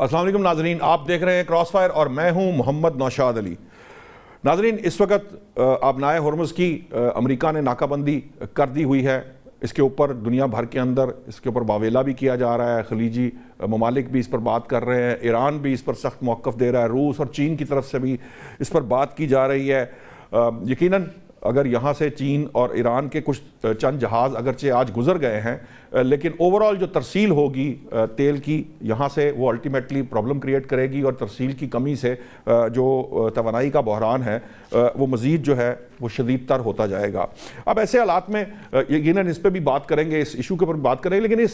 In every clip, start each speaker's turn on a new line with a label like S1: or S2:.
S1: السلام علیکم ناظرین، آپ دیکھ رہے ہیں کراس فائر اور میں ہوں محمد نوشاد علی۔ ناظرین، اس وقت آبنائے ہرمز کی امریکہ نے ناکہ بندی کر دی ہوئی ہے۔ اس کے اوپر دنیا بھر کے اندر اس کے اوپر واویلا بھی کیا جا رہا ہے، خلیجی ممالک بھی اس پر بات کر رہے ہیں، ایران بھی اس پر سخت موقف دے رہا ہے، روس اور چین کی طرف سے بھی اس پر بات کی جا رہی ہے۔ یقیناً اگر یہاں سے چین اور ایران کے کچھ چند جہاز اگرچہ آج گزر گئے ہیں، لیکن اوورال جو ترسیل ہوگی تیل کی یہاں سے وہ الٹیمیٹلی پرابلم کریٹ کرے گی، اور ترسیل کی کمی سے جو توانائی کا بحران ہے وہ مزید جو ہے وہ شدید تر ہوتا جائے گا۔ اب ایسے حالات میں یقیناً اس پہ بھی بات کریں گے، اس ایشو کے اوپر بات کریں گے، لیکن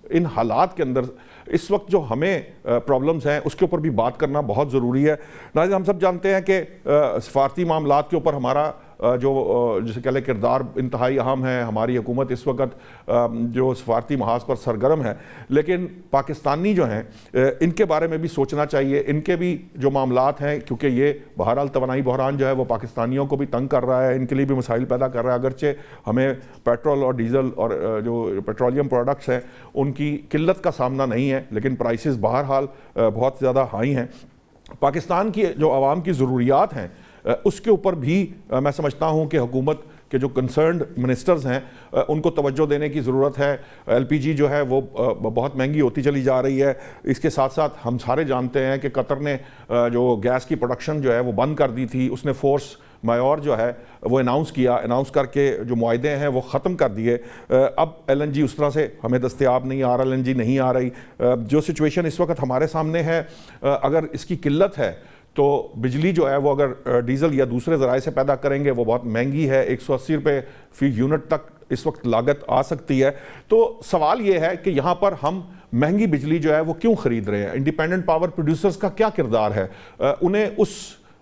S1: ان حالات کے اندر اس وقت جو ہمیں پرابلمز ہیں اس کے اوپر بھی بات کرنا بہت ضروری ہے۔ ناظرین، ہم سب جانتے ہیں کہ سفارتی معاملات کے اوپر ہمارا جو جسے کہہ لیں کردار انتہائی اہم ہے۔ ہماری حکومت اس وقت جو سفارتی محاذ پر سرگرم ہے، لیکن پاکستانی جو ہیں ان کے بارے میں بھی سوچنا چاہیے۔ ان کے بھی جو معاملات ہیں، کیونکہ یہ بہرحال توانائی بحران جو ہے وہ پاکستانیوں کو بھی تنگ کر رہا ہے، ان کے لیے بھی مسائل پیدا کر رہا ہے۔ اگرچہ ہمیں پیٹرول اور ڈیزل اور جو پیٹرولیم پروڈکٹس ہیں ان کی قلت کا سامنا نہیں ہے، لیکن پرائسز بہرحال بہت زیادہ ہائی ہیں۔ پاکستان کی جو عوام کی ضروریات ہیں اس کے اوپر بھی میں سمجھتا ہوں کہ حکومت کے جو کنسرنڈ منسٹرز ہیں ان کو توجہ دینے کی ضرورت ہے۔ ایل پی جی جو ہے وہ بہت مہنگی ہوتی چلی جا رہی ہے۔ اس کے ساتھ ساتھ ہم سارے جانتے ہیں کہ قطر نے جو گیس کی پروڈکشن جو ہے وہ بند کر دی تھی، اس نے فورس میور جو ہے وہ اناؤنس کر کے جو معاہدے ہیں وہ ختم کر دیے۔ اب ایل این جی اس طرح سے ہمیں دستیاب نہیں آ رہا، ایل این جی نہیں آ رہی۔ جو سچویشن اس وقت ہمارے سامنے ہے، اگر اس کی قلت ہے تو بجلی جو ہے وہ اگر ڈیزل یا دوسرے ذرائع سے پیدا کریں گے وہ بہت مہنگی ہے، 180 روپے فی یونٹ تک اس وقت لاگت آ سکتی ہے۔ تو سوال یہ ہے کہ یہاں پر ہم مہنگی بجلی جو ہے وہ کیوں خرید رہے ہیں؟ انڈیپینڈنٹ پاور پروڈیوسرز کا کیا کردار ہے؟ انہیں اس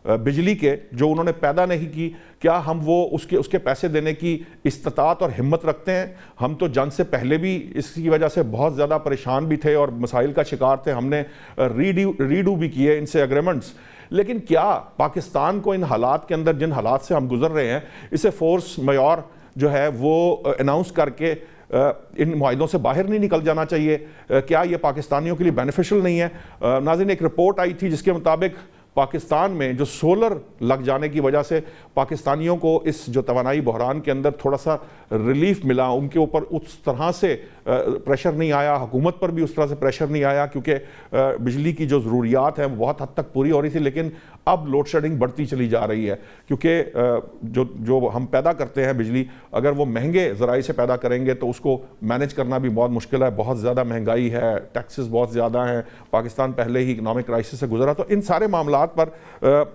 S1: بجلی کے جو انہوں نے پیدا نہیں کی، کیا ہم وہ اس کے پیسے دینے کی استطاعت اور ہمت رکھتے ہیں؟ ہم تو جنگ سے پہلے بھی اس کی وجہ سے بہت زیادہ پریشان بھی تھے اور مسائل کا شکار تھے، ہم نے ریڈو بھی کیے ان سے اگریمنٹس، لیکن کیا پاکستان کو ان حالات کے اندر، جن حالات سے ہم گزر رہے ہیں، اسے فورس میور جو ہے وہ اناؤنس کر کے ان معاہدوں سے باہر نہیں نکل جانا چاہیے؟ کیا یہ پاکستانیوں کے لیے بینیفیشل نہیں ہے؟ ناظرین، ایک رپورٹ آئی تھی جس کے مطابق پاکستان میں جو سولر لگ جانے کی وجہ سے پاکستانیوں کو اس جو توانائی بحران کے اندر تھوڑا سا ریلیف ملا، ان کے اوپر اس طرح سے پریشر نہیں آیا، حکومت پر بھی اس طرح سے پریشر نہیں آیا، کیونکہ بجلی کی جو ضروریات ہیں وہ بہت حد تک پوری ہو رہی تھی۔ لیکن اب لوڈ شیڈنگ بڑھتی چلی جا رہی ہے، کیونکہ جو ہم پیدا کرتے ہیں بجلی، اگر وہ مہنگے ذرائع سے پیدا کریں گے تو اس کو مینج کرنا بھی بہت مشکل ہے۔ بہت زیادہ مہنگائی ہے، ٹیکسز بہت زیادہ ہیں، پاکستان پہلے ہی اکنامک کرائسس سے گزرا۔ تو ان سارے معاملات پر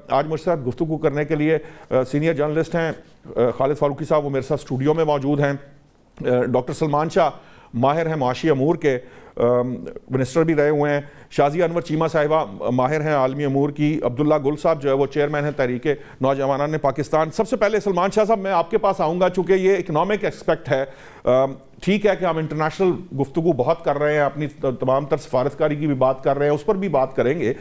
S1: آج مجھ سے گفتگو کرنے کے لیے سینئر جرنلسٹ ہیں خالد فاروقی صاحب، وہ میرے ساتھ اسٹوڈیو میں موجود ہیں۔ ڈاکٹر سلمان شاہ ماہر ہیں معاشی امور کے، منسٹر بھی رہے ہوئے ہیں۔ شازیہ انور چیمہ صاحبہ ماہر ہیں عالمی امور کی۔ عبداللہ گل صاحب جو ہے وہ چیئرمین ہیں تحریک نوجوانان پاکستان۔ سب سے پہلے سلمان شاہ صاحب، میں آپ کے پاس آؤں گا چونکہ یہ اکنامک ایسپیکٹ ہے۔ ٹھیک ہے کہ ہم انٹرنیشنل گفتگو بہت کر رہے ہیں، اپنی تمام تر سفارتکاری کی بھی بات کر رہے ہیں، اس پر بھی بات کریں گے،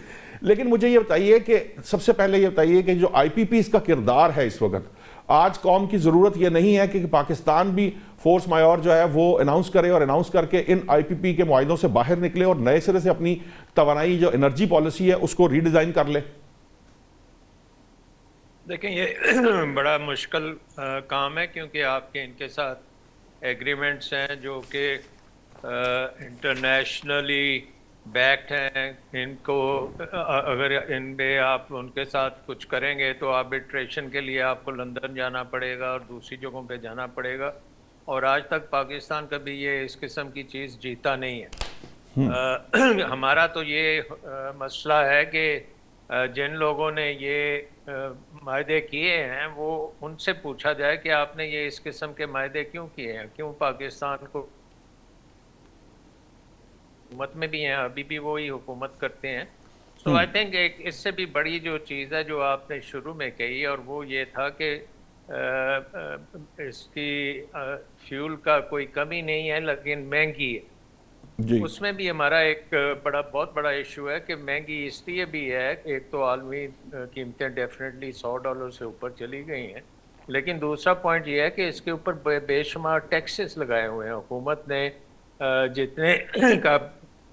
S1: لیکن مجھے یہ بتائیے کہ سب سے پہلے یہ بتائیے کہ جو آئی پی پیز کا کردار ہے اس وقت، آج قوم کی ضرورت یہ نہیں ہے کہ پاکستان بھی فورس میور جو ہے وہ اناؤنس کرے اور اناؤنس کر کے ان آئی پی پی کے معاہدوں سے باہر نکلے اور نئے سرے سے اپنی توانائی جو انرجی پالیسی ہے اس کو ری ڈیزائن کر لے؟
S2: دیکھیں، یہ بڑا مشکل کام ہے، کیونکہ آپ کے ان کے ساتھ ایگریمنٹس ہیں جو کہ انٹرنیشنلی بیکڈ ہیں۔ ان کو اگر ان میں آپ ان کے ساتھ کچھ کریں گے تو آربیٹریشن کے لیے آپ کو لندن جانا پڑے گا اور دوسری جگہوں پہ جانا پڑے گا، اور آج تک پاکستان کبھی یہ اس قسم کی چیز جیتا نہیں ہے۔ ہمارا تو یہ مسئلہ ہے کہ جن لوگوں نے یہ معاہدے کیے ہیں وہ ان سے پوچھا جائے کہ آپ نے یہ اس قسم کے معاہدے کیوں کیے ہیں، کیوں پاکستان کو حکومت میں بھی ہیں، ابھی بھی وہی حکومت کرتے ہیں۔ سو آئی تھنک ایک اس سے بھی بڑی جو چیز ہے جو آپ نے شروع میں کہی، اور وہ یہ تھا کہ اس کی فیول کا کوئی کمی نہیں ہے لیکن مہنگی ہے۔ اس میں بھی ہمارا ایک بہت بڑا ایشو ہے کہ مہنگی اس لیے بھی ہے، ایک تو عالمی قیمتیں ڈیفینیٹلی $100 سے اوپر چلی گئی ہیں، لیکن دوسرا پوائنٹ یہ ہے کہ اس کے اوپر بے شمار ٹیکسز لگائے ہوئے ہیں حکومت نے۔ جتنے کا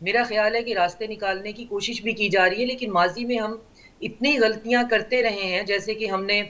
S3: میرا خیال ہے کہ راستے نکالنے کی کوشش بھی کی جا رہی ہے، لیکن ماضی میں ہم اتنی غلطیاں کرتے رہے ہیں، جیسے کہ ہم نے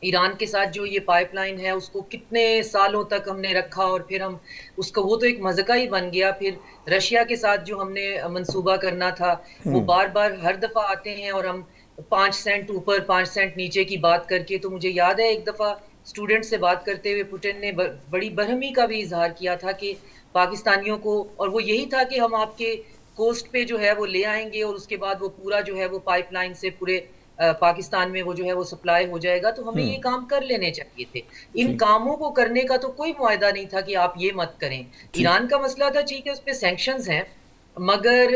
S3: ایران کے ساتھ جو یہ پائپ لائن ہے اس کو کتنے سالوں تک ہم نے رکھا، اور پھر ہم اس کا وہ تو ایک مذاق ہی بن گیا. پھر رشیا کے ساتھ جو ہم نے منصوبہ کرنا تھا وہ بار بار ہر دفعہ آتے ہیں اور ہم 5 سینٹ اوپر 5 سینٹ نیچے کی بات کر کے. تو مجھے یاد ہے ایک دفعہ اسٹوڈنٹ سے بات کرتے ہوئے پوٹن نے بڑی برہمی کا بھی اظہار کیا تھا کہ پاکستانیوں کو، اور وہ یہی تھا کہ ہم آپ کے کوسٹ پہ جو ہے وہ لے آئیں گے اور اس کے بعد وہ پورا جو ہے وہ پائپ لائن سے پورے پاکستان میں وہ جو ہے وہ سپلائی ہو جائے گا. تو ہمیں یہ کام کر لینے چاہیے تھے. ان کاموں کو کرنے کا تو کوئی معاہدہ نہیں تھا کہ آپ یہ مت کریں. ایران کا مسئلہ تھا ٹھیک ہے اس پہ سینکشنز ہیں، مگر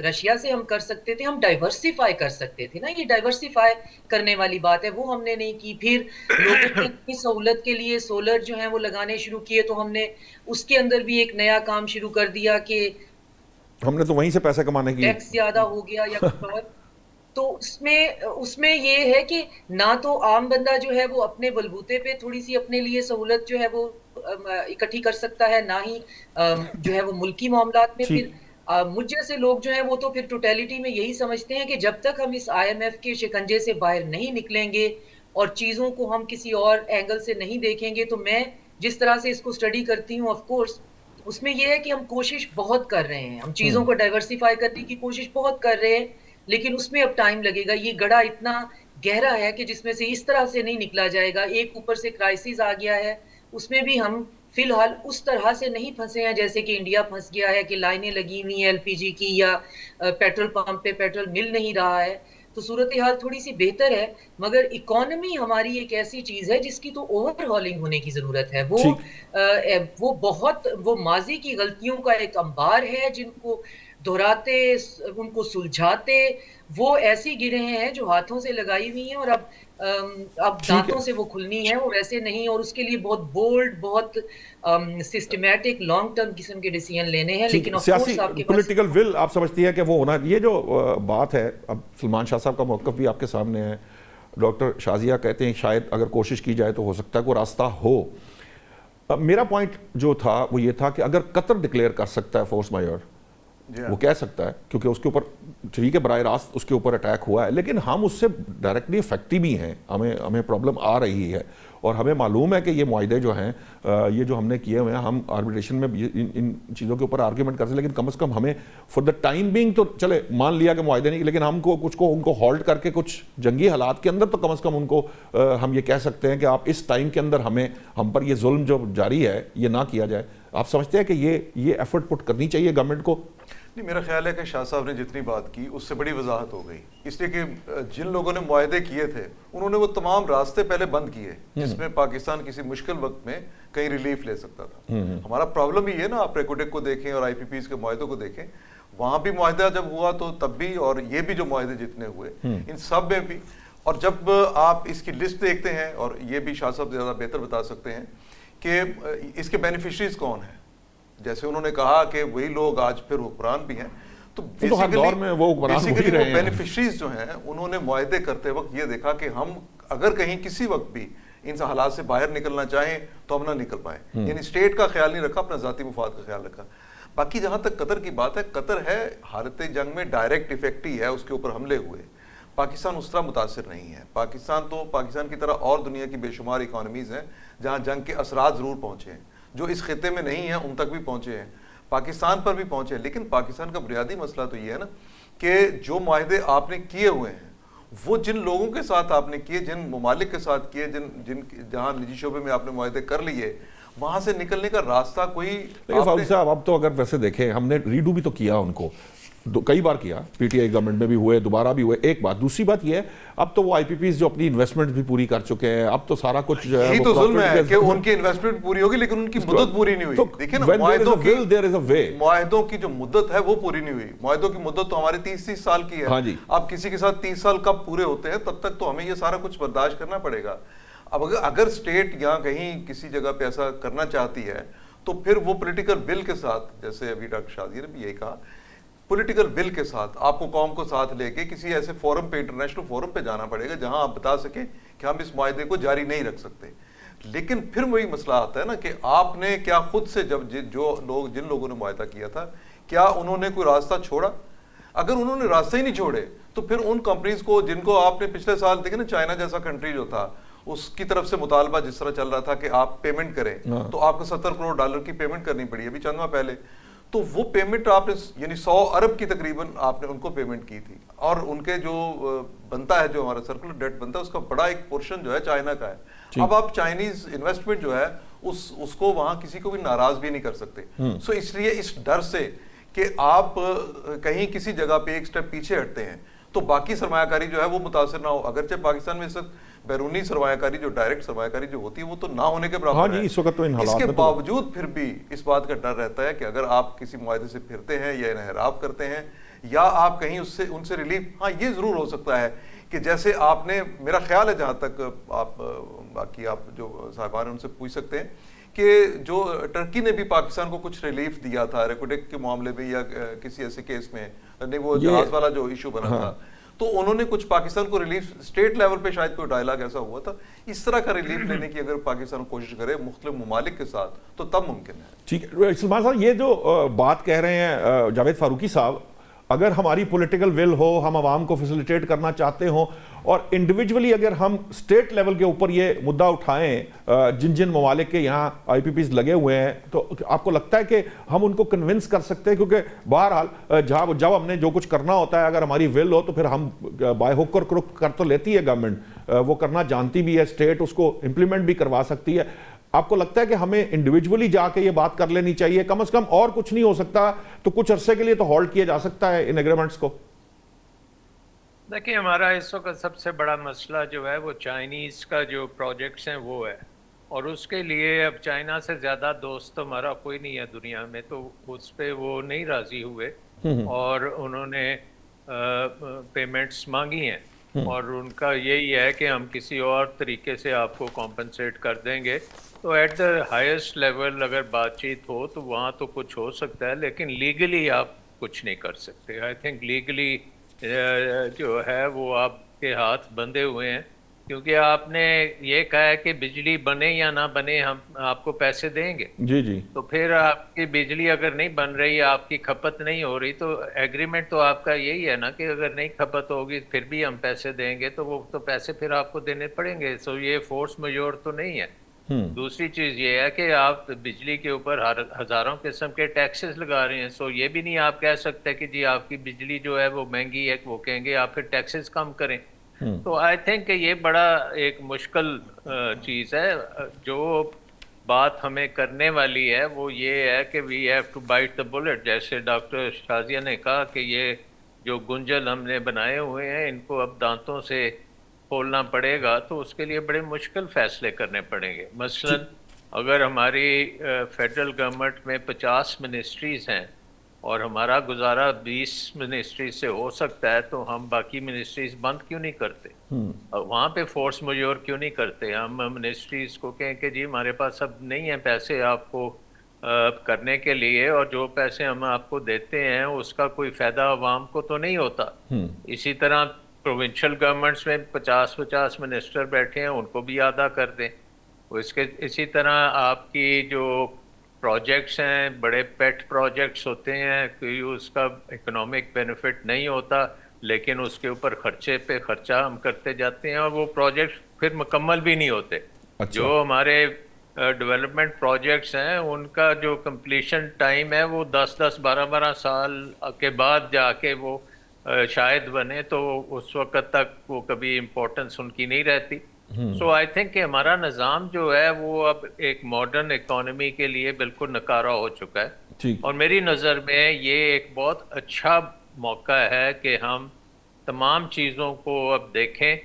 S3: رشیا سے ہم کر سکتے تھے، ہم ڈائیورسیفائی کر سکتے تھے نا. یہ ڈائیورسیفائی کرنے والی بات ہے، وہ ہم نے نہیں کی. پھر لوگوں کی اپنی سہولت کے لیے سولر جو ہیں وہ لگانے شروع کیے، تو ہم نے اس کے اندر بھی ایک نیا کام شروع کر دیا کہ
S1: ہم نے تو وہیں سے پیسے کمانے کی
S3: ٹیکس زیادہ ہو گیا یا کچھ اور. تو اس میں یہ ہے کہ نہ تو عام بندہ جو ہے وہ اپنے بلبوتے پہ تھوڑی سی اپنے لیے سہولت جو ہے وہ اکٹھی کر سکتا ہے، نہ ہی جو ہے وہ ملکی معاملات میں. پھر مجھ جیسے لوگ جو ہیں وہ تو پھر ٹوٹیلٹی میں یہی سمجھتے ہیں کہ جب تک ہم اس IMF کے شکنجے سے باہر نہیں نکلیں گے اور چیزوں کو ہم کسی اور اینگل سے نہیں دیکھیں گے. تو میں جس طرح سے اس کو اسٹڈی کرتی ہوں، آف کورس اس میں یہ ہے کہ ہم کوشش بہت کر رہے ہیں، ہم چیزوں کو ڈائیورسیفائی کرنے کی کوشش بہت کر رہے ہیں، لیکن اس میں اب ٹائم لگے گا. یہ گڑھا اتنا گہرا ہے کہ جس میں سے اس طرح سے نہیں نکلا جائے گا. ایک اوپر سے کرائسس آ گیا ہے، اس میں بھی ہم فی الحال اس طرح سے نہیں پھنسے ہیں جیسے کہ انڈیا پھنس گیا ہے کہ لائنیں لگی ہوئی ہیں LPG کی، یا پیٹرول پمپ پہ پیٹرول مل نہیں رہا ہے. تو صورتحال تھوڑی سی بہتر ہے، مگر اکانومی ہماری ایک ایسی چیز ہے جس کی تو اوور ہالنگ ہونے کی ضرورت ہے. وہ بہت وہ ماضی کی غلطیوں کا ایک انبار ہے جن کو دہراتے، ان کو سلجھاتے وہ ایسی گرہیں ہیں جو ہاتھوں سے لگائی ہوئی ہیں اور اب دانتوں سے وہ کھلنی ہیں، اور ایسے نہیں. اور اس کے لیے بہت بولڈ، بہت سسٹمیٹک لانگ ٹرم قسم کے ڈیسیژن لینے ہیں. لیکن آف کورس آپ کے پاس
S1: پولیٹیکل ول آپ سمجھتی ہیں کہ وہ ہونا. یہ جو بات ہے، اب سلمان شاہ صاحب کا موقف بھی آپ کے سامنے ہے. ڈاکٹر شازیہ کہتے ہیں شاید اگر کوشش کی جائے تو ہو سکتا ہے کوئی راستہ ہو. میرا پوائنٹ جو تھا وہ یہ تھا کہ اگر قطر ڈکلیئر کر سکتا ہے فورس میجر، وہ کہہ سکتا ہے کیونکہ اس کے اوپر ٹھیک ہے براہ راست اس کے اوپر اٹیک ہوا ہے، لیکن ہم اس سے ڈائریکٹلی افیکٹی بھی ہیں. ہمیں پرابلم آ رہی ہے اور ہمیں معلوم ہے کہ یہ معاہدے جو ہیں یہ جو ہم نے کیے ہوئے ہیں، ہم آربیٹریشن میں ان چیزوں کے اوپر آرگیومنٹ کر سکتے ہیں، لیکن کم از کم ہمیں فور دا ٹائم بینگ تو چلے مان لیا کہ معاہدے نہیں، لیکن ہم کو ان کو ہالٹ کر کے کچھ جنگی حالات کے اندر تو کم از کم ان کو ہم یہ کہہ سکتے ہیں کہ آپ اس ٹائم کے اندر ہم پر یہ ظلم جو جاری ہے یہ نہ کیا جائے. آپ سمجھتے ہیں کہ یہ ایفرٹ پٹ کرنی چاہیے گورنمنٹ کو؟
S4: نہیں، میرا خیال ہے کہ شاہ صاحب نے جتنی بات کی اس سے بڑی وضاحت ہو گئی، اس لیے کہ جن لوگوں نے معاہدے کیے تھے انہوں نے وہ تمام راستے پہلے بند کیے جس میں پاکستان کسی مشکل وقت میں کہیں ریلیف لے سکتا تھا. ہمارا پرابلم ہی ہے نا، آپ ریکوڈک کو دیکھیں اور IPPs کے معاہدوں کو دیکھیں، وہاں بھی معاہدہ جب ہوا تو تب بھی، اور یہ بھی جو معاہدے جتنے ہوئے ان سب میں بھی. اور جب آپ اس کی لسٹ دیکھتے ہیں، اور یہ بھی شاہ صاحب زیادہ بہتر بتا سکتے ہیں کہ اس کے بینیفیشریز کون ہیں، جیسے انہوں نے کہا کہ وہی لوگ آج پھر حکمران بھی ہیں، تو بیسیکلی وہ بینیفیشریز جو ہیں انہوں نے معاہدے کرتے وقت یہ دیکھا کہ ہم اگر کہیں کسی وقت بھی ان حالات سے باہر نکلنا چاہیں تو ہم نہ نکل پائیں. یعنی اسٹیٹ کا خیال نہیں رکھا، اپنا ذاتی مفاد کا خیال رکھا. باقی جہاں تک قطر کی بات ہے، قطر ہے حالت جنگ میں ڈائریکٹ افیکٹ ہی ہے، اس کے اوپر حملے ہوئے. پاکستان اس طرح متاثر نہیں ہے. پاکستان کی طرح اور دنیا کی بے شمار اکانومیز ہیں جہاں جنگ کے اثرات ضرور پہنچے ہیں، جو اس خطے میں نہیں ہیں ان تک بھی پہنچے ہیں، پاکستان پر بھی پہنچے ہیں. لیکن پاکستان کا بنیادی مسئلہ تو یہ ہے نا کہ جو معاہدے آپ نے کیے ہوئے ہیں وہ جن لوگوں کے ساتھ آپ نے کیے، جن ممالک کے ساتھ کیے، جہاں نجی شعبے میں آپ نے معاہدے کر لیے، وہاں سے نکلنے کا راستہ کوئی.
S1: لیکن فاروق صاحب اب تو اگر ویسے دیکھیں ہم نے ریڈو بھی تو کیا ان کو، کئی بار کیا، PTI گورنمنٹ میں بھی ہوئے، دوبارہ بھی ہوئے. ایک بات، دوسری بات یہ ہے اب تو وہ IPPs جو اپنی انویسٹمنٹ بھی پوری کر چکے ہیں، اب تو سارا کچھ جو ہے
S4: یہی تو ظلم ہے کہ ان کی انویسٹمنٹ پوری ہوگی لیکن ان کی مدت پوری نہیں ہوئی. دیکھیں نا، معاہدوں کی جو مدت ہے وہ پوری نہیں ہوئی. معاہدوں کی مدت تو ہماری 30 سال کی ہے. اب کسی کے ساتھ 30 سال کب پورے ہوتے ہیں تب تک تو ہمیں یہ سارا کچھ برداشت کرنا پڑے گا. اب اگر اسٹیٹ یہاں کہیں کسی جگہ پہ ایسا کرنا چاہتی ہے تو پھر وہ پولیٹیکل ول کے ساتھ، جیسے ابھی ڈاکٹر شازیہ نے بھی یہی کہا، پولیٹیکل ول کے ساتھ آپ کو قوم کو ساتھ لے کے کسی ایسے فورم پہ، انٹرنیشنل فورم پہ جانا پڑے گا جہاں آپ بتا سکیں کہ ہم اس معاہدے کو جاری نہیں رکھ سکتے. لیکن پھر وہی مسئلہ آتا ہے نا کہ آپ نے کیا خود سے جب جن لوگوں نے معاہدہ کیا تھا کیا انہوں نے کوئی راستہ چھوڑا؟ اگر انہوں نے راستے ہی نہیں چھوڑے تو پھر ان کمپنیز کو جن کو آپ نے پچھلے سال دیکھیں نا، چائنا جیسا کنٹری جو تھا اس کی طرف سے مطالبہ جس طرح چل رہا تھا کہ آپ پیمنٹ کریں، تو آپ کو $70 کروڑ کی پیمنٹ کرنی پڑی ابھی چند ماہ پہلے. تو وہ پیمنٹ آپ نے یعنی 100 ارب کی تقریباً آپ نے ان کو پیمنٹ کی تھی، اور ان کے جو بنتا ہے جو ہمارا سرکولر ڈیٹ بنتا ہے اس کا بڑا ایک پورشن جو ہے چائنا کا ہے. اب آپ چائنیز انویسٹمنٹ جو ہے اس کو وہاں کسی کو بھی ناراض بھی نہیں کر سکتے. سو اس لیے اس ڈر سے کہ آپ کہیں کسی جگہ پہ ایک سٹیپ پیچھے ہٹتے ہیں تو باقی سرمایہ کاری جو ہے وہ متاثر نہ ہو. اگرچہ پاکستان میں اس وقت بیرونی سرمایہ کاری جو ڈائریکٹ سرمایہ کاری جو ہوتی ہے وہ تو نہ ہونے کے برابر ہے.
S1: اس وقت تو
S4: اس کے باوجود پھر بھی اس بات کا ڈر رہتا ہے کہ اگر آپ کسی معاہدے سے پھرتے ہیں یا انحراف کرتے ہیں یا آپ کہیں ان سے ریلیف، ہاں یہ ضرور ہو سکتا ہے کہ جیسے آپ نے، میرا خیال ہے جہاں تک آپ باقی آپ جو صاحبان ہیں ان سے پوچھ سکتے ہیں کہ جو ٹرکی نے بھی پاکستان کو کچھ ریلیف دیا تھا ریکوڈیک کے معاملے میں یا کسی ایسے کیس میں، وہ جہاز والا جو ایشو بنا تھا، تو انہوں نے کچھ پاکستان کو ریلیف اسٹیٹ لیول پہ شاید کوئی ڈائلاگ ایسا ہوا تھا. اس طرح کا ریلیف لینے کی اگر پاکستان کوشش کرے مختلف ممالک کے ساتھ تو تب ممکن ہے.
S1: ٹھیک ہے سلمان صاحب، یہ جو بات کہہ رہے ہیں جاوید فاروقی صاحب، اگر ہماری پولیٹیکل ول ہو، ہم عوام کو فیسیلیٹیٹ کرنا چاہتے ہوں اور انڈیویجولی اگر ہم اسٹیٹ لیول کے اوپر یہ مدعا اٹھائیں جن ممالک کے یہاں آئی پی پیز لگے ہوئے ہیں، تو آپ کو لگتا ہے کہ ہم ان کو کنونس کر سکتے ہیں؟ کیونکہ بہرحال جب ہم نے جو کچھ کرنا ہوتا ہے اگر ہماری ول ہو تو پھر ہم بائی ہوک اور کروک کر تو لیتی ہے گورنمنٹ، وہ کرنا جانتی بھی ہے، اسٹیٹ اس کو امپلیمنٹ بھی کروا سکتی ہے. آپ کو لگتا ہے کہ ہمیں انڈیویجولی جا کے یہ بات کر لینی چاہیے کم از کم، اور کچھ نہیں ہو سکتا تو کچھ عرصے کے لیے تو ہولڈ کیا جا سکتا ہے ان ایگریمنٹس کو؟
S2: دیکھیں، ہمارا اس وقت سب سے بڑا مسئلہ جو ہے وہ چائنیز کا جو پروجیکٹس ہیں وہ ہے، اور اس کے لیے اب چائنا سے زیادہ دوست ہمارا کوئی نہیں ہے دنیا میں، تو اس پہ وہ نہیں راضی ہوئے اور انہوں نے پیمنٹس مانگی ہیں، اور ان کا یہی ہے کہ ہم کسی اور طریقے سے آپ کو کمپنسیٹ کر دیں گے. تو ایٹ دا ہائیسٹ لیول اگر بات چیت ہو تو وہاں تو کچھ ہو سکتا ہے، لیکن لیگلی آپ کچھ نہیں کر سکتے. آئی تھنک لیگلی جو ہے وہ آپ کے ہاتھ بندھے ہوئے ہیں، کیونکہ آپ نے یہ کہا ہے کہ بجلی بنے یا نہ بنے ہم آپ کو پیسے دیں گے.
S1: جی
S2: تو پھر آپ کی بجلی اگر نہیں بن رہی، آپ کی کھپت نہیں ہو رہی، تو ایگریمنٹ تو آپ کا یہی ہے نا کہ اگر نہیں کھپت ہوگی پھر بھی ہم پیسے دیں گے، تو وہ تو پیسے پھر آپ کو دینے پڑیں گے. سو یہ فورس میجور تو نہیں ہے. دوسری چیز یہ ہے کہ آپ بجلی کے اوپر ہزاروں قسم کے ٹیکسز لگا رہے ہیں. سو یہ بھی نہیں آپ کہہ سکتے کہ جی آپ کی بجلی جو ہے وہ مہنگی ہے، وہ کہیں گے آپ پھر ٹیکسز کم کریں. تو آئی تھنک کہ یہ بڑا ایک مشکل چیز ہے. جو بات ہمیں کرنے والی ہے وہ یہ ہے کہ we have to bite the bullet. جیسے ڈاکٹر شازیہ نے کہا کہ یہ جو گنجل ہم نے بنائے ہوئے ہیں ان کو اب دانتوں سے کھولنا پڑے گا، تو اس کے لیے بڑے مشکل فیصلے کرنے پڑیں گے. مثلا اگر ہماری فیڈرل گورنمنٹ میں 50 منسٹریز ہیں اور ہمارا گزارا 20 منسٹریز سے ہو سکتا ہے، تو ہم باقی منسٹریز بند کیوں نہیں کرتے؟ وہاں پہ فورس میجور کیوں نہیں کرتے؟ ہم منسٹریز کو کہیں کہ جی ہمارے پاس اب نہیں ہیں پیسے آپ کو کرنے کے لیے، اور جو پیسے ہم آپ کو دیتے ہیں اس کا کوئی فائدہ عوام کو تو نہیں ہوتا. اسی طرح پروونشل گورنمنٹس میں 50 منسٹر بیٹھے ہیں، ان کو بھی آدھا کر دیں. اسی طرح آپ کی جو پروجیکٹس ہیں، بڑے پیٹ پروجیکٹس ہوتے ہیں، کوئی اس کا اکنامک بینیفٹ نہیں ہوتا، لیکن اس کے اوپر خرچے پہ خرچہ ہم کرتے جاتے ہیں اور وہ پروجیکٹس پھر مکمل بھی نہیں ہوتے. جو ہمارے ڈیولپمنٹ پروجیکٹس ہیں ان کا جو کمپلیشن ٹائم ہے وہ 10-12 سال کے بعد جا کے وہ شاید بنے، تو اس وقت تک وہ کبھی امپورٹنس ان کی نہیں رہتی. سو آئی تھنک کہ ہمارا نظام جو ہے وہ اب ایک ماڈرن اکانومی کے لیے بالکل نکارا ہو چکا ہے، اور میری نظر میں یہ ایک بہت اچھا موقع ہے کہ ہم تمام چیزوں کو اب دیکھیں،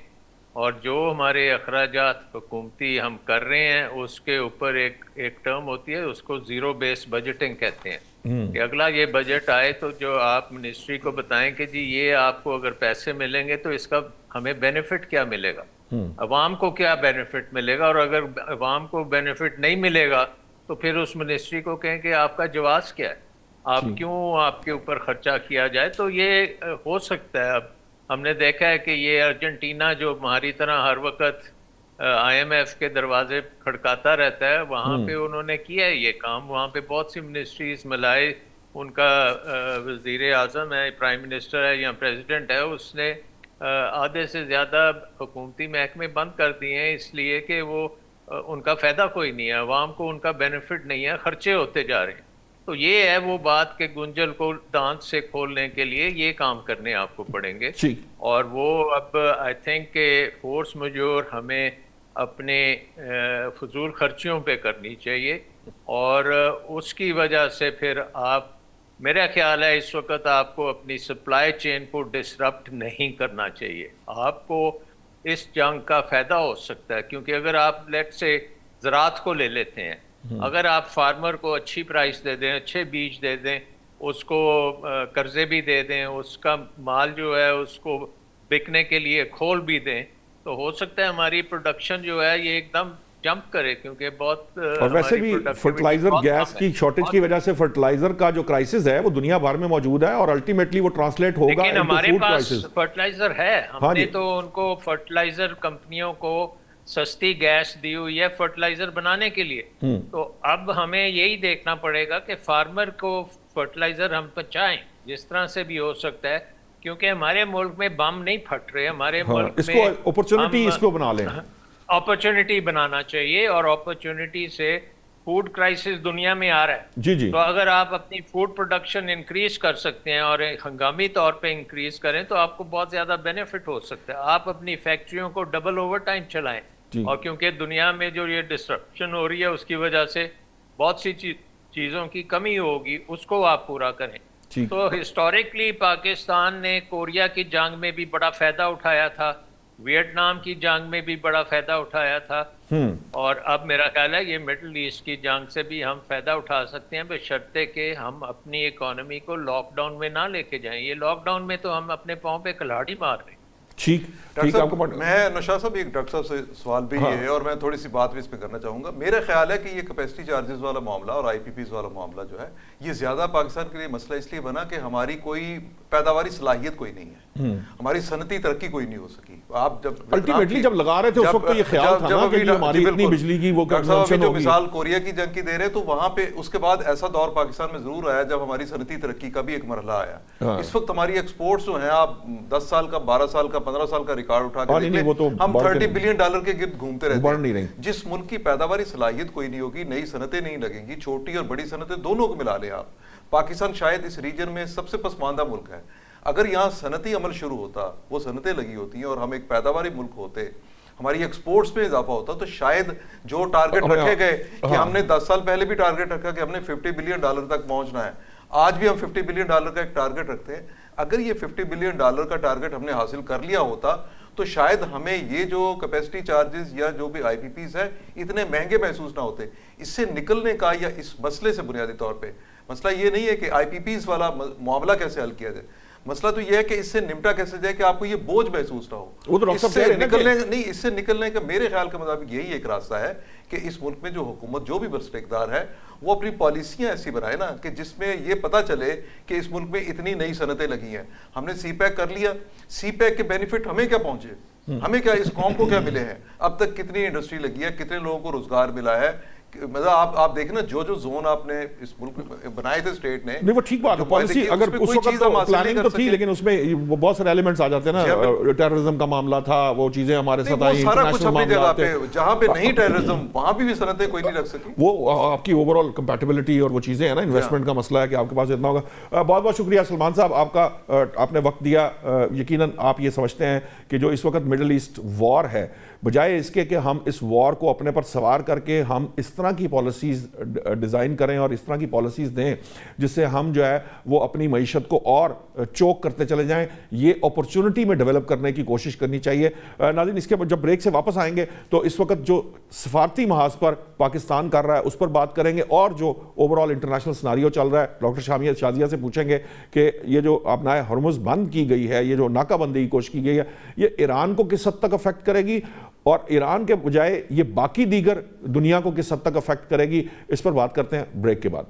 S2: اور جو ہمارے اخراجات حکومتی ہم کر رہے ہیں اس کے اوپر ایک ٹرم ہوتی ہے، اس کو زیرو بیس بجٹنگ کہتے ہیں، کہ اگلا یہ بجٹ آئے تو جو آپ منسٹری کو بتائیں کہ جی یہ آپ کو اگر پیسے ملیں گے تو اس کا ہمیں بینیفٹ کیا ملے گا، عوام کو کیا بینیفٹ ملے گا، اور اگر عوام کو بینیفٹ نہیں ملے گا تو پھر اس منسٹری کو کہیں کہ آپ کا جواز کیا ہے، آپ کیوں آپ کے اوپر خرچہ کیا جائے. تو یہ ہو سکتا ہے. اب ہم نے دیکھا ہے کہ یہ ارجنٹینا جو ہماری طرح ہر وقت آئی ایم ایف کے دروازے کھڑکاتا رہتا ہے، وہاں پہ انہوں نے کیا ہے یہ کام. وہاں پہ بہت سی منسٹریز ملائے ان کا وزیر اعظم ہے، پرائم منسٹر ہے یا پریزیڈنٹ ہے، اس نے آدھے سے زیادہ حکومتی محکمے بند کر دیے ہیں، اس لیے کہ وہ ان کا فائدہ کوئی نہیں ہے، عوام کو ان کا بینیفٹ نہیں ہے، خرچے ہوتے جا رہے ہیں۔ تو یہ ہے وہ بات کہ گنجل کو دانت سے کھولنے کے لیے یہ کام کرنے آپ کو پڑیں گے، اور وہ اب آئی تھنک کہ فورس میجور ہمیں اپنے فضول خرچیوں پہ کرنی چاہیے، اور اس کی وجہ سے پھر آپ، میرا خیال ہے اس وقت آپ کو اپنی سپلائی چین کو ڈسرپٹ نہیں کرنا چاہیے۔ آپ کو اس جنگ کا فائدہ ہو سکتا ہے، کیونکہ اگر آپ لیٹ سے زراعت کو لے لیتے ہیں، اگر آپ فارمر کو اچھی پرائس دے دیں، اچھے بیج دے دیں، اس کو قرضے بھی دے دیں، اس کا مال جو ہے اس کو بکنے کے لیے کھول بھی دیں، تو ہو سکتا ہے ہماری پروڈکشن جو ہے یہ ایک دم جمپ کرے، کیونکہ بہت
S1: اور ویسے بھی فرٹیلائزر گیس کی شارٹیج کی وجہ سے فرٹیلائزر کا جو کرائسس ہے وہ دنیا بھر میں موجود ہے، اور الٹیمیٹلی وہ ٹرانسلیٹ ہوگا
S2: لیکن ہمارے پاس فرٹیلائزر ہے، ہم نے تو ان کو فرٹیلائزر کمپنیوں کو سستی گیس دی ہوئی ہے فرٹیلائزر بنانے کے لیے، تو اب ہمیں یہی دیکھنا پڑے گا کہ فارمر کو فرٹیلائزر ہم پہنچائیں جس طرح سے بھی ہو سکتا ہے، کیونکہ ہمارے ملک میں بم نہیں پھٹ رہے، ہمارے ملک
S1: اس
S2: میں
S1: کو اپرچونٹی اس کو بنا لیں،
S2: اپرچونٹی بنانا چاہیے، اور اپرچونٹی سے فوڈ کرائسس دنیا میں آ رہا ہے،
S1: جی
S2: تو اگر آپ اپنی فوڈ پروڈکشن انکریز کر سکتے ہیں اور ہنگامی طور پہ انکریز کریں تو آپ کو بہت زیادہ بینیفٹ ہو سکتا ہے۔ آپ اپنی فیکٹریوں کو ڈبل اوور ٹائم چلائیں، اور کیونکہ دنیا میں جو یہ ڈسرپشن ہو رہی ہے اس کی وجہ سے بہت سی چیزوں کی کمی ہوگی، اس کو آپ پورا کریں۔ تو ہسٹوریکلی پاکستان نے کوریا کی جنگ میں بھی بڑا فائدہ اٹھایا تھا، ویتنام کی جنگ میں بھی بڑا فائدہ اٹھایا تھا، اور اب میرا خیال ہے یہ مڈل ایسٹ کی جنگ سے بھی ہم فائدہ اٹھا سکتے ہیں، بشرطے کہ ہم اپنی اکانومی کو لاک ڈاؤن میں نہ لے کے جائیں۔ یہ لاک ڈاؤن میں تو ہم اپنے پاؤں پہ کلاڑی مار رہے ہیں۔
S1: ٹھیک
S4: میں نوشاد صاحب ایک ڈاکٹر صاحب سے سوال بھی یہ ہے، اور میں تھوڑی سی بات بھی اس پہ کرنا چاہوں گا۔ میرا خیال ہے کہ یہ کیپیسٹی چارجز والا معاملہ اور آئی پی پیز والا معاملہ جو ہے یہ زیادہ پاکستان کے لیے مسئلہ اس لیے بنا کہ ہماری کوئی پیداواری صلاحیت کوئی نہیں ہے، ہماری صنعتی ترقی کوئی نہیں ہو سکی۔ آپ جب
S1: الٹیمیٹلی جب لگا رہے تھے اس وقت تو یہ خیال تھا نا کہ ہماری اتنی بجلی کی وہ کنزمپشن ہوگی۔
S4: مثال کوریا کی جنگ کی دے رہے تو وہاں پہ اس کے بعد ایسا دور پاکستان میں ضرور آیا جب ہماری صنعتی ترقی کا بھی ایک مرحلہ آیا۔ اس وقت ہماری ایکسپورٹس جو ہیں، آپ 10 سال کا، 12 سال کا، 15 سال کا ریکارڈ اٹھا کے دیکھ لیں، ہم $30 بلین کے گرد گھومتے رہتے ہیں۔ جس ملک کی پیداواری صلاحیت کوئی نہیں ہوگی، نئی صنعتیں نہیں لگیں گی، چھوٹی اور بڑی صنعتیں دونوں کو ملا لیں آپ، پاکستان شاید اس ریجن میں سب سے پسماندہ ملک ہے۔ اگر یہاں صنعتی عمل شروع ہوتا، وہ صنعتیں لگی ہوتی ہیں اور ہم ایک پیداواری ملک ہوتے، ہماری ایکسپورٹس میں اضافہ ہوتا، تو شاید جو ٹارگٹ رکھے گئے کہ ہم نے 10 سال پہلے بھی ٹارگٹ رکھا کہ ہم نے $50 بلین تک پہنچنا ہے، آج بھی ہم $50 بلین کا ایک ٹارگٹ رکھتے ہیں، اگر یہ $50 بلین کا ٹارگٹ ہم نے حاصل کر لیا ہوتا تو شاید ہمیں یہ جو کیپیسٹی چارجز یا جو بھی آئی پی پیز ہے اتنے مہنگے محسوس نہ ہوتے۔ اس سے نکلنے کا یا اس مسئلے سے بنیادی طور پہ مسئلہ یہ نہیں ہے کہ آئی پی پیز والا معاملہ کیسے حل کیا جائے، مسئلہ تو یہ ہے کہ اس سے نمٹا کیسے جائے کہ آپ کو یہ بوجھ محسوس نہ ہو۔ اس سے نکلنے کا میرے خیال کے مطابق یہی ایک راستہ ہے کہ اس ملک میں جو حکومت جو بھی برسر اقتدار ہے وہ اپنی پالیسیاں ایسی بنائے نا کہ جس میں یہ پتہ چلے کہ اس ملک میں اتنی نئی صنعتیں لگی ہیں، ہم نے سی پیک کر لیا، سی پیک کے بینیفٹ ہمیں کیا پہنچے، ہمیں کیا، اس قوم کو کیا ملے ہیں، اب تک کتنی انڈسٹری لگی ہے، کتنے لوگوں کو روزگار ملا ہے۔ مطلب آپ دیکھیں نا جو زون آپ نے اس ملک میں بنائے تھے اسٹیٹ نے،
S1: نہیں وہ ٹھیک بات ہے، پالیسی اگر اس وقت پلاننگ تو تھی لیکن اس میں بہت سارے ایلیمنٹس آ جاتے ہیں نا، ٹیررزم کا معاملہ تھا، وہ چیزیں ہمارے ساتھ آئی،
S4: سارا کچھ اپنی جگہ پہ، جہاں پہ نہیں ٹیررزم وہاں بھی صنعتیں کوئی نہیں رکھ سکی۔
S1: وہ آپ کی اوور آل کمپیٹیبلٹی اور وہ چیزیں ہیں نا، انویسٹمنٹ کا مسئلہ ہے کہ آپ کے پاس اتنا ہوگا۔ بہت بہت شکریہ سلمان صاحب، آپ نے وقت دیا۔ یقیناً آپ یہ سمجھتے ہیں کہ جو اس وقت مڈل ایسٹ وار ہے، بجائے اس کے کہ ہم اس وار کو اپنے پر سوار کر کے ہم اس طرح کی پالیسیز ڈیزائن کریں اور اس طرح کی پالیسیز دیں جس سے ہم جو ہے وہ اپنی معیشت کو اور چوک کرتے چلے جائیں، یہ اپرچونٹی میں ڈیولپ کرنے کی کوشش کرنی چاہیے۔ ناظرین، اس کے جب بریک سے واپس آئیں گے تو اس وقت جو سفارتی محاذ پر پاکستان کر رہا ہے اس پر بات کریں گے، اور جو اوور آل انٹرنیشنل سناریو چل رہا ہے ڈاکٹر شازیہ سے پوچھیں گے کہ یہ جو آبنائے ہرمز بند کی گئی ہے، یہ جو ناکہ بندی کی کوشش کی گئی ہے، یہ ایران کو کس حد تک افیکٹ کرے گی، اور ایران کے بجائے یہ باقی دیگر دنیا کو کس حد تک افیکٹ کرے گی، اس پر بات کرتے ہیں بریک کے بعد۔